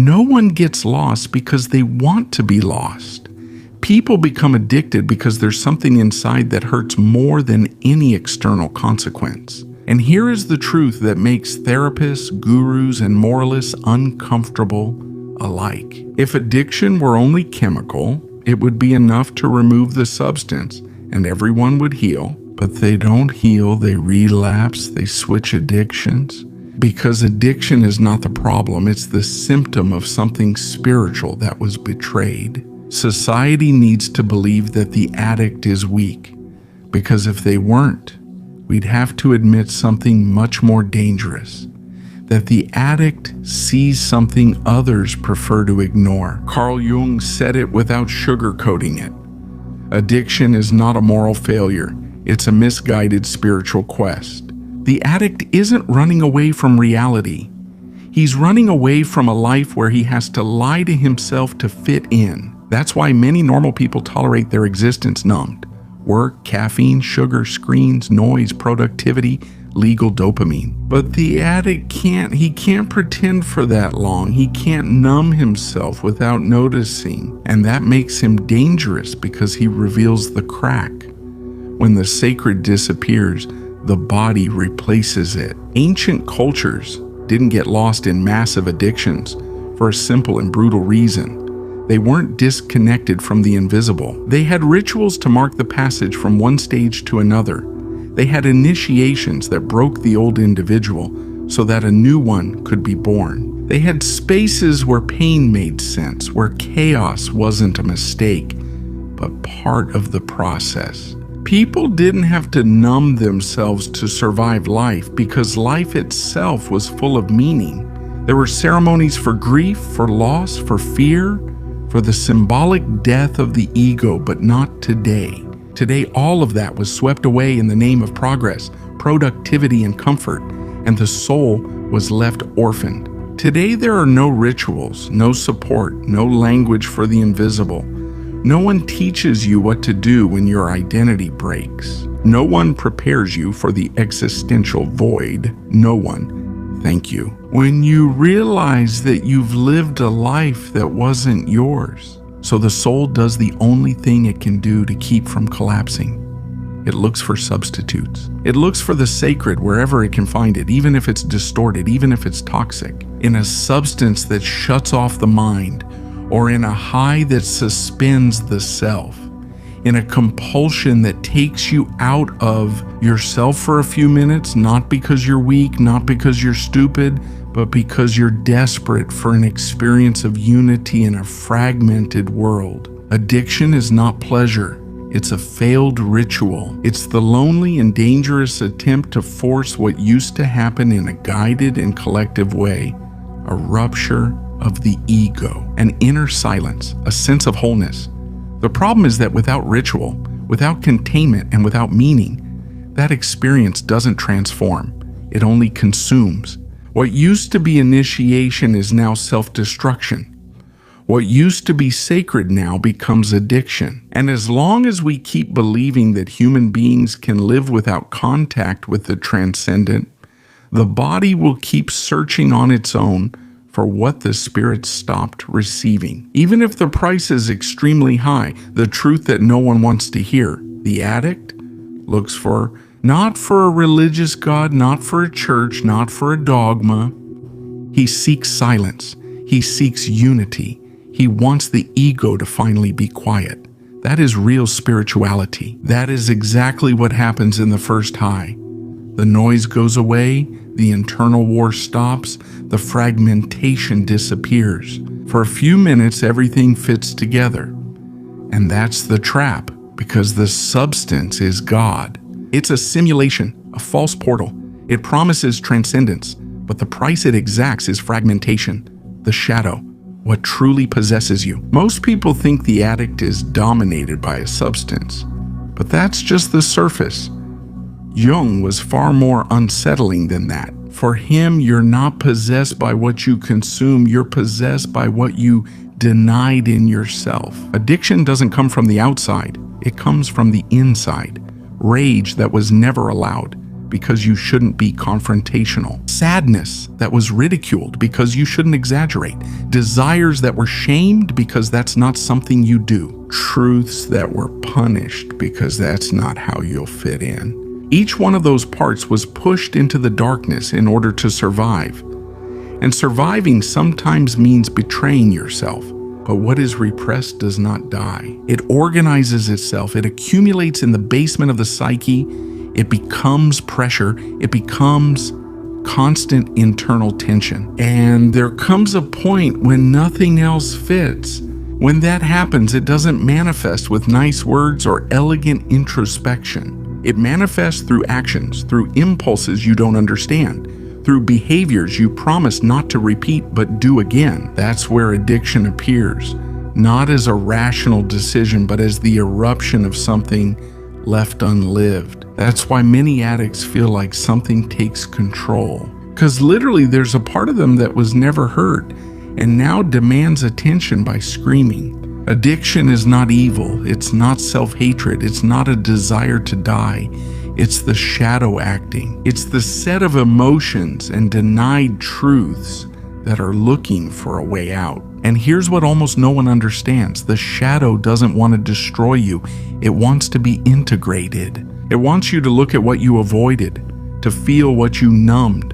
No one gets lost because they want to be lost. People become addicted because there's something inside that hurts more than any external consequence. And here is the truth that makes therapists, gurus, and moralists uncomfortable alike. If addiction were only chemical, it would be enough to remove the substance and everyone would heal. But they don't heal, they relapse, they switch addictions. Because addiction is not the problem, it's the symptom of something spiritual that was betrayed. Society needs to believe that the addict is weak, because if they weren't, we'd have to admit something much more dangerous, that the addict sees something others prefer to ignore. Carl Jung said it without sugarcoating it. Addiction is not a moral failure, it's a misguided spiritual quest. The addict isn't running away from reality. He's running away from a life where he has to lie to himself to fit in. That's why many normal people tolerate their existence numbed. Work, caffeine, sugar, screens, noise, productivity, legal dopamine. But the addict can't pretend for that long. He can't numb himself without noticing. And that makes him dangerous because he reveals the crack. When the sacred disappears, the body replaces it. Ancient cultures didn't get lost in massive addictions for a simple and brutal reason. They weren't disconnected from the invisible. They had rituals to mark the passage from one stage to another. They had initiations that broke the old individual so that a new one could be born. They had spaces where pain made sense, where chaos wasn't a mistake, but part of the process. People didn't have to numb themselves to survive life because life itself was full of meaning. There were ceremonies for grief, for loss, for fear, for the symbolic death of the ego, but not today. Today, all of that was swept away in the name of progress, productivity, and comfort, and the soul was left orphaned. Today, there are no rituals, no support, no language for the invisible. No one teaches you what to do when your identity breaks. No one prepares you for the existential void. No one. Thank you. When you realize that you've lived a life that wasn't yours. So the soul does the only thing it can do to keep from collapsing. It looks for substitutes. It looks for the sacred wherever it can find it, even if it's distorted, even if it's toxic, in a substance that shuts off the mind, or in a high that suspends the self, in a compulsion that takes you out of yourself for a few minutes, not because you're weak, not because you're stupid, but because you're desperate for an experience of unity in a fragmented world. Addiction is not pleasure. It's a failed ritual. It's the lonely and dangerous attempt to force what used to happen in a guided and collective way, a rupture of the ego, an inner silence, a sense of wholeness. The problem is that without ritual, without containment, and without meaning, that experience doesn't transform. It only consumes. What used to be initiation is now self-destruction. What used to be sacred now becomes addiction. And as long as we keep believing that human beings can live without contact with the transcendent, the body will keep searching on its own for what the spirit stopped receiving. Even if the price is extremely high, the truth that no one wants to hear, the addict looks for, not for a religious God, not for a church, not for a dogma. He seeks silence. He seeks unity. He wants the ego to finally be quiet. That is real spirituality. That is exactly what happens in the first high. The noise goes away, the internal war stops, the fragmentation disappears. For a few minutes, everything fits together. And that's the trap, because the substance is God. It's a simulation, a false portal. It promises transcendence, but the price it exacts is fragmentation, the shadow, what truly possesses you. Most people think the addict is dominated by a substance, but that's just the surface. Jung was far more unsettling than that. For him, you're not possessed by what you consume, you're possessed by what you denied in yourself. Addiction doesn't come from the outside, it comes from the inside. Rage that was never allowed, because you shouldn't be confrontational. Sadness that was ridiculed because you shouldn't exaggerate. Desires that were shamed because that's not something you do. Truths that were punished because that's not how you'll fit in. Each one of those parts was pushed into the darkness in order to survive. And surviving sometimes means betraying yourself. But what is repressed does not die. It organizes itself. It accumulates in the basement of the psyche. It becomes pressure. It becomes constant internal tension. And there comes a point when nothing else fits. When that happens, it doesn't manifest with nice words or elegant introspection. It manifests through actions, through impulses you don't understand, through behaviors you promise not to repeat but do again. That's where addiction appears, not as a rational decision, but as the eruption of something left unlived. That's why many addicts feel like something takes control. Because literally there's a part of them that was never heard and now demands attention by screaming. Addiction is not evil. It's not self-hatred. It's not a desire to die. It's the shadow acting. It's the set of emotions and denied truths that are looking for a way out. And here's what almost no one understands. The shadow doesn't want to destroy you. It wants to be integrated. It wants you to look at what you avoided, to feel what you numbed,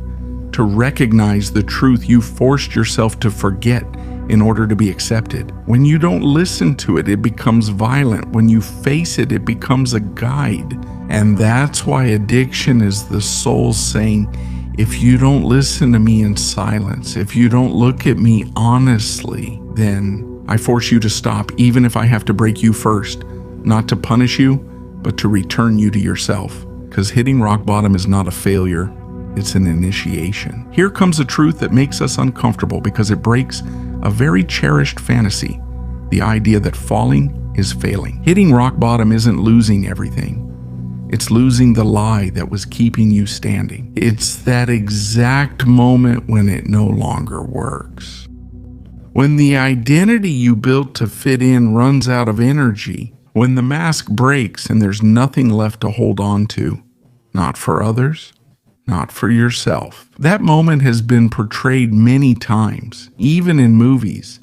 to recognize the truth you forced yourself to forget in order to be accepted. When you don't listen to it, it becomes violent. When you face it, it becomes a guide. And that's why addiction is the soul saying, if you don't listen to me in silence, if you don't look at me honestly, then I force you to stop, even if I have to break you first, not to punish you, but to return you to yourself. Because hitting rock bottom is not a failure, it's an initiation. Here comes a truth that makes us uncomfortable because it breaks a very cherished fantasy, the idea that falling is failing. Hitting rock bottom isn't losing everything. It's losing the lie that was keeping you standing. It's that exact moment when it no longer works. When the identity you built to fit in runs out of energy, when the mask breaks and there's nothing left to hold on to, not for others, not for yourself. That moment has been portrayed many times, even in movies,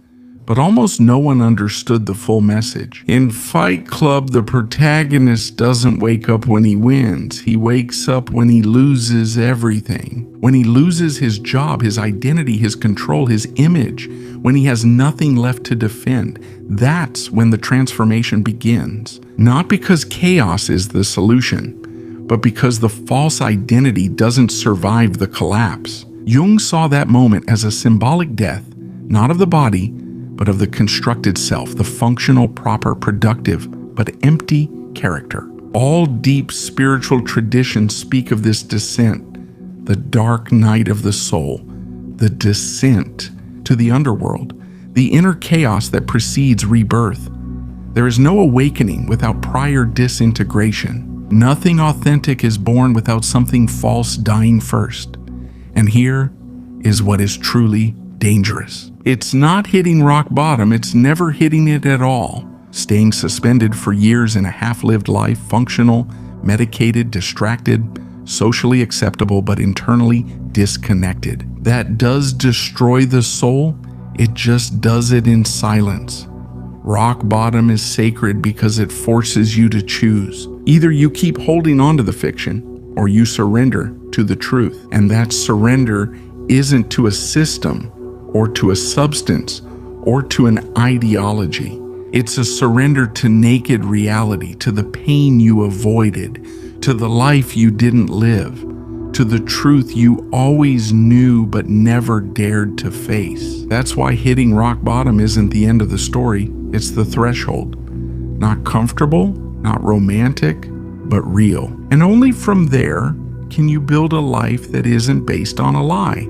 but almost no one understood the full message. In Fight Club, the protagonist doesn't wake up when he wins. He wakes up when he loses everything. When he loses his job, his identity, his control, his image, when he has nothing left to defend. That's when the transformation begins. Not because chaos is the solution, but because the false identity doesn't survive the collapse. Jung saw that moment as a symbolic death, not of the body, but of the constructed self, the functional, proper, productive, but empty character. All deep spiritual traditions speak of this descent, the dark night of the soul, the descent to the underworld, the inner chaos that precedes rebirth. There is no awakening without prior disintegration. Nothing authentic is born without something false dying first. And here is what is truly dangerous. It's not hitting rock bottom, it's never hitting it at all. Staying suspended for years in a half-lived life, functional, medicated, distracted, socially acceptable, but internally disconnected. That does destroy the soul, it just does it in silence. Rock bottom is sacred because it forces you to choose. Either you keep holding on to the fiction, or you surrender to the truth. And that surrender isn't to a system, or to a substance, or to an ideology. It's a surrender to naked reality, to the pain you avoided, to the life you didn't live, to the truth you always knew but never dared to face. That's why hitting rock bottom isn't the end of the story, it's the threshold. Not comfortable, not romantic, but real. And only from there can you build a life that isn't based on a lie.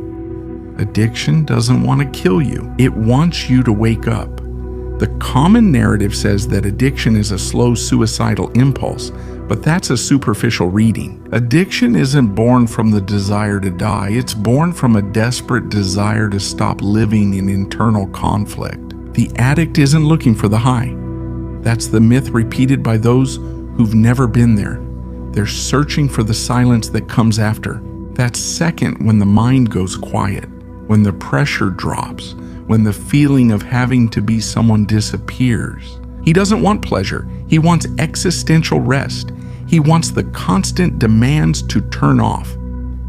Addiction doesn't want to kill you. It wants you to wake up. The common narrative says that addiction is a slow suicidal impulse, but that's a superficial reading. Addiction isn't born from the desire to die. It's born from a desperate desire to stop living in internal conflict. The addict isn't looking for the high. That's the myth repeated by those who've never been there. They're searching for the silence that comes after. That second when the mind goes quiet, when the pressure drops, when the feeling of having to be someone disappears. He doesn't want pleasure. He wants existential rest. He wants the constant demands to turn off,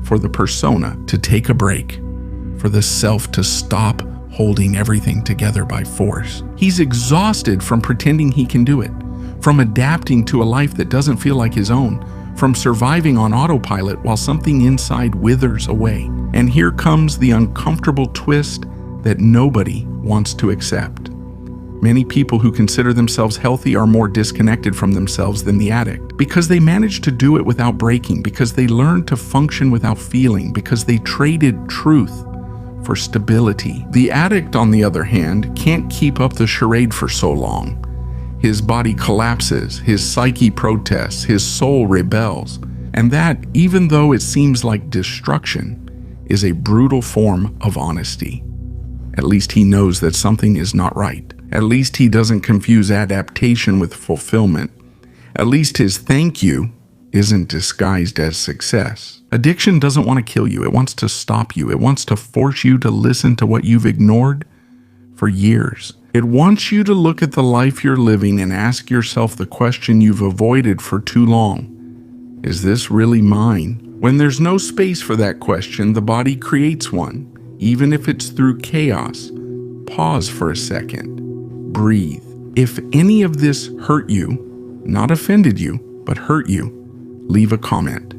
for the persona to take a break, for the self to stop holding everything together by force. He's exhausted from pretending he can do it, from adapting to a life that doesn't feel like his own, from surviving on autopilot while something inside withers away. And here comes the uncomfortable twist that nobody wants to accept. Many people who consider themselves healthy are more disconnected from themselves than the addict, because they managed to do it without breaking, because they learned to function without feeling, because they traded truth for stability. The addict, on the other hand, can't keep up the charade for so long. His body collapses, his psyche protests, his soul rebels. And that, even though it seems like destruction, is a brutal form of honesty. At least he knows that something is not right. At least he doesn't confuse adaptation with fulfillment. At least his thank you isn't disguised as success. Addiction doesn't want to kill you. It wants to stop you. It wants to force you to listen to what you've ignored for years. It wants you to look at the life you're living and ask yourself the question you've avoided for too long. Is this really mine? When there's no space for that question, the body creates one, even if it's through chaos. Pause for a second. Breathe. If any of this hurt you, not offended you, but hurt you, leave a comment.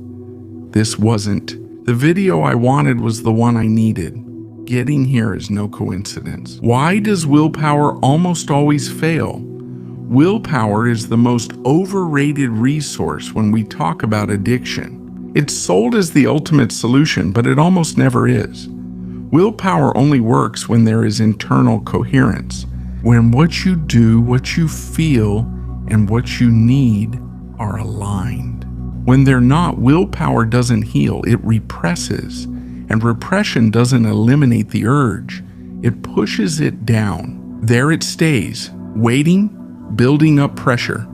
This wasn't. The video I wanted was the one I needed. Getting here is no coincidence. Why does willpower almost always fail? Willpower is the most overrated resource when we talk about addiction. It's sold as the ultimate solution, but it almost never is. Willpower only works when there is internal coherence, when what you do, what you feel, and what you need are aligned. When they're not, willpower doesn't heal, it represses. And repression doesn't eliminate the urge, it pushes it down. There it stays, waiting, building up pressure.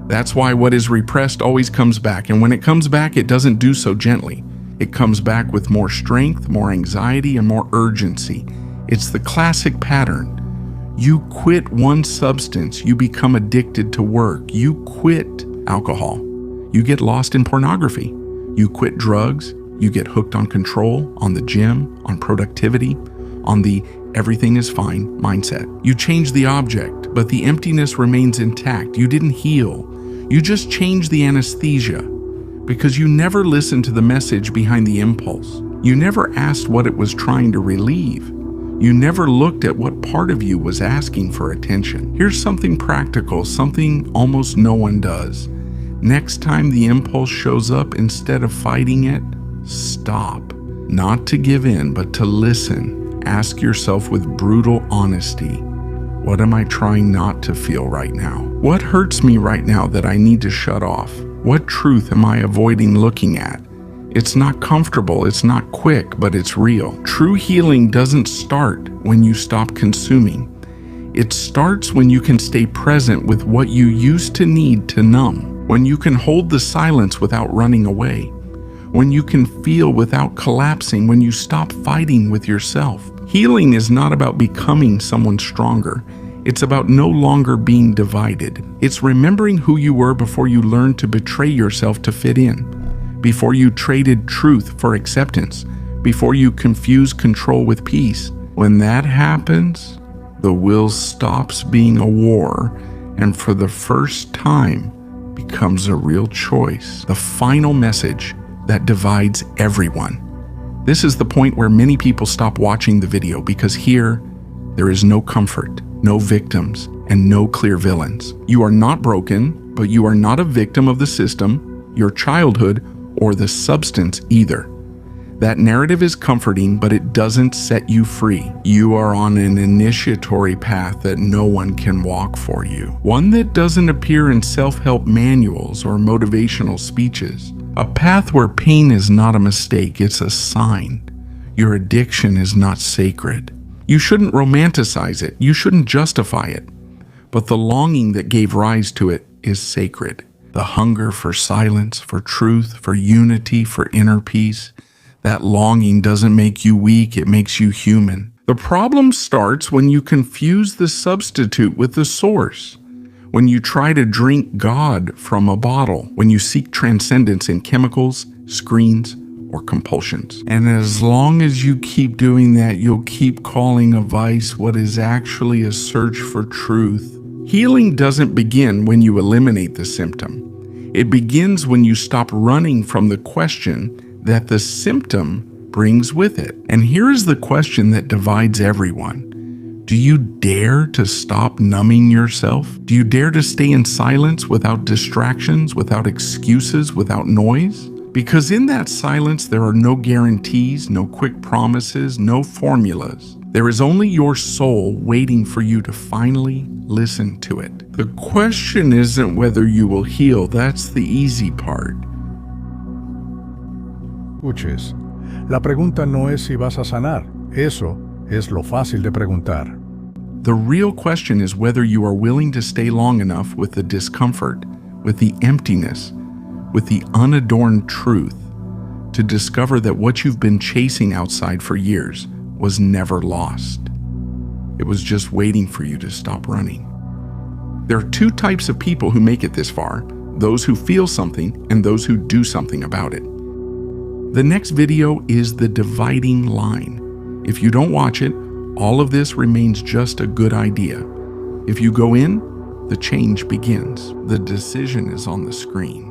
That's why what is repressed always comes back, and when it comes back, it doesn't do so gently. It comes back with more strength, more anxiety, and more urgency. It's the classic pattern. You quit one substance, you become addicted to work. You quit alcohol, you get lost in pornography. You quit drugs, you get hooked on control, on the gym, on productivity, on the everything is fine mindset. You change the object, but the emptiness remains intact. You didn't heal. You just changed the anesthesia because you never listened to the message behind the impulse. You never asked what it was trying to relieve. You never looked at what part of you was asking for attention. Here's something practical, something almost no one does. Next time the impulse shows up, instead of fighting it, stop. Not to give in, but to listen. Ask yourself with brutal honesty, what am I trying not to feel right now? What hurts me right now that I need to shut off? What truth am I avoiding looking at? It's not comfortable, it's not quick, but it's real. True healing doesn't start when you stop consuming. It starts when you can stay present with what you used to need to numb, when you can hold the silence without running away, when you can feel without collapsing, when you stop fighting with yourself. Healing is not about becoming someone stronger. It's about no longer being divided. It's remembering who you were before you learned to betray yourself to fit in, before you traded truth for acceptance, before you confused control with peace. When that happens, the will stops being a war and for the first time becomes a real choice, the final message that divides everyone. This is the point where many people stop watching the video because here, there is no comfort, no victims, and no clear villains. You are not broken, but you are not a victim of the system, your childhood, or the substance either. That narrative is comforting, but it doesn't set you free. You are on an initiatory path that no one can walk for you. One that doesn't appear in self-help manuals or motivational speeches. A path where pain is not a mistake, it's a sign. Your addiction is not sacred. You shouldn't romanticize it. You shouldn't justify it. But the longing that gave rise to it is sacred. The hunger for silence, for truth, for unity, for inner peace. That longing doesn't make you weak, it makes you human. The problem starts when you confuse the substitute with the source. When you try to drink God from a bottle. When you seek transcendence in chemicals, screens, or compulsions. And as long as you keep doing that, you'll keep calling a vice what is actually a search for truth. Healing doesn't begin when you eliminate the symptom. It begins when you stop running from the question that the symptom brings with it. And here is the question that divides everyone. Do you dare to stop numbing yourself? Do you dare to stay in silence without distractions, without excuses, without noise? Because in that silence, there are no guarantees, no quick promises, no formulas. There is only your soul waiting for you to finally listen to it. The question isn't whether you will heal, that's the easy part. Escuches. La pregunta no es si vas a sanar. Eso es lo fácil de preguntar. The real question is whether you are willing to stay long enough with the discomfort, with the emptiness, with the unadorned truth, to discover that what you've been chasing outside for years was never lost. It was just waiting for you to stop running. There are two types of people who make it this far, those who feel something and those who do something about it. The next video is the dividing line. If you don't watch it, all of this remains just a good idea. If you go in, the change begins. The decision is on the screen.